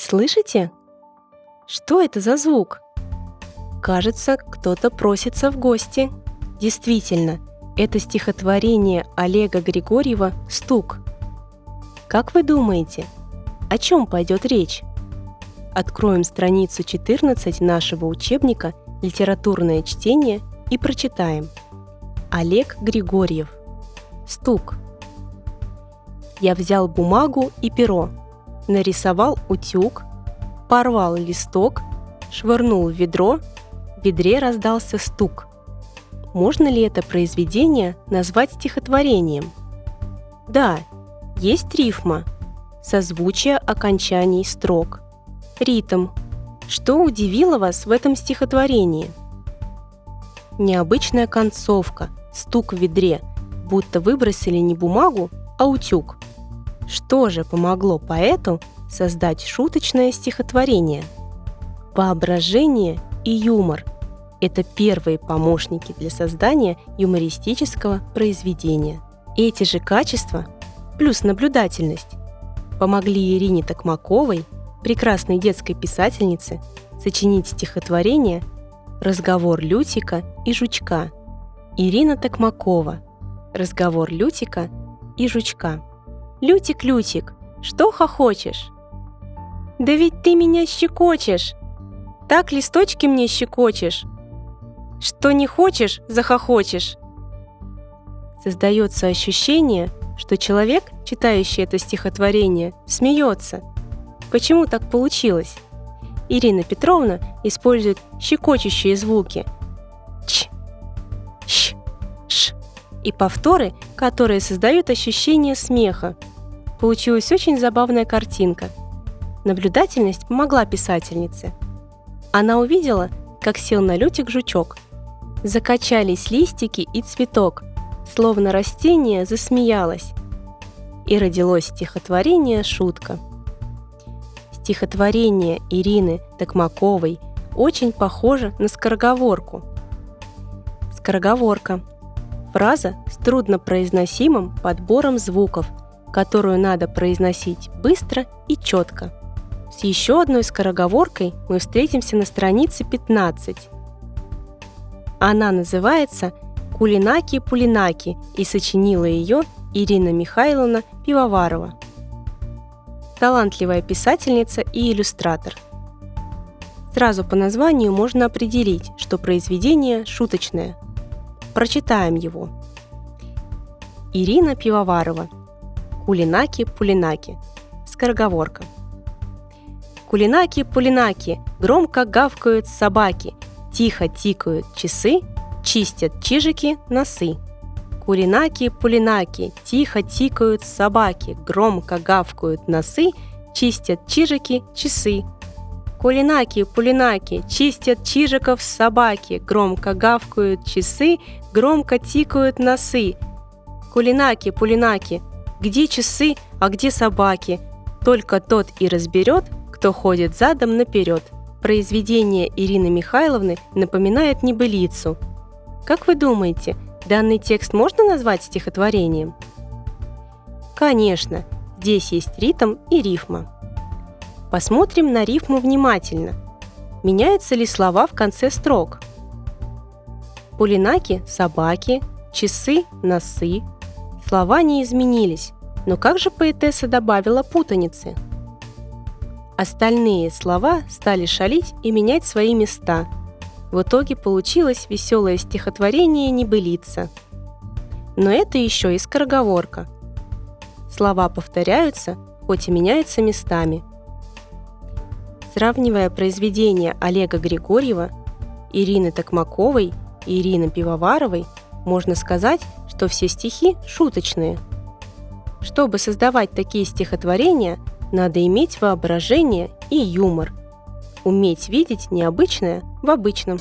Слышите? Что это за звук? Кажется, кто-то просится в гости. Действительно, это стихотворение Олега Григорьева «Стук». Как вы думаете, о чем пойдет речь? Откроем страницу 14 нашего учебника «Литературное чтение» и прочитаем. Олег Григорьев. «Стук». Я взял бумагу и перо, нарисовал утюг, порвал листок, швырнул в ведро, в ведре раздался стук. Можно ли это произведение назвать стихотворением? Да, есть рифма, созвучие окончаний строк, ритм. Что удивило вас в этом стихотворении? Необычная концовка, стук в ведре, будто выбросили не бумагу, а утюг. Что же помогло поэту создать шуточное стихотворение? Воображение и юмор – это первые помощники для создания юмористического произведения. Эти же качества, плюс наблюдательность, помогли Ирине Токмаковой, прекрасной детской писательнице, сочинить стихотворение «Разговор Лютика и жучка». Ирина Токмакова. «Разговор Лютика и жучка». «Лютик, Лютик, что хохочешь? Да ведь ты меня щекочешь, так листочки мне щекочешь, что не хочешь, захохочешь». Создается ощущение, что человек, читающий это стихотворение, смеется. Почему так получилось? Ирина Петровна использует щекочущие звуки «ч», «щ», «ш» и повторы, которые создают ощущение смеха. Получилась очень забавная картинка. Наблюдательность помогла писательнице. Она увидела, как сел на лютик жучок. Закачались листики и цветок, словно растение засмеялось. И родилось стихотворение «Шутка». Стихотворение Ирины Токмаковой очень похоже на скороговорку. Скороговорка – фраза с труднопроизносимым подбором звуков, которую надо произносить быстро и четко. С еще одной скороговоркой мы встретимся на странице 15. Она называется «Кулинаки-пулинаки» и сочинила ее Ирина Михайловна Пивоварова. Талантливая писательница и иллюстратор. Сразу по названию можно определить, что произведение шуточное. Прочитаем его. Ирина Пивоварова. Кулинаки-пулинаки. Скороговорка. Кулинаки-пулинаки, громко гавкают собаки, тихо тикают часы, чистят чижики носы. Кулинаки-пулинаки, тихо тикают собаки, громко гавкают носы, чистят чижики часы. Кулинаки-пулинаки, чистят чижиков собаки, громко гавкают часы, громко тикают носы. Кулинаки-пулинаки, где часы, а где собаки? Только тот и разберет, кто ходит задом наперед. Произведение Ирины Михайловны напоминает небылицу. Как вы думаете, данный текст можно назвать стихотворением? Конечно, здесь есть ритм и рифма. Посмотрим на рифму внимательно. Меняются ли слова в конце строк? Пулинаки – собаки, часы – носы. Слова не изменились, но как же поэтесса добавила путаницы? Остальные слова стали шалить и менять свои места. В итоге получилось веселое стихотворение «Небылица». Но это еще и скороговорка. Слова повторяются, хоть и меняются местами. Сравнивая произведения Олега Григорьева, Ирины Токмаковой и Ирины Пивоваровой, можно сказать, что все стихи шуточные. Чтобы создавать такие стихотворения, надо иметь воображение и юмор, уметь видеть необычное в обычном.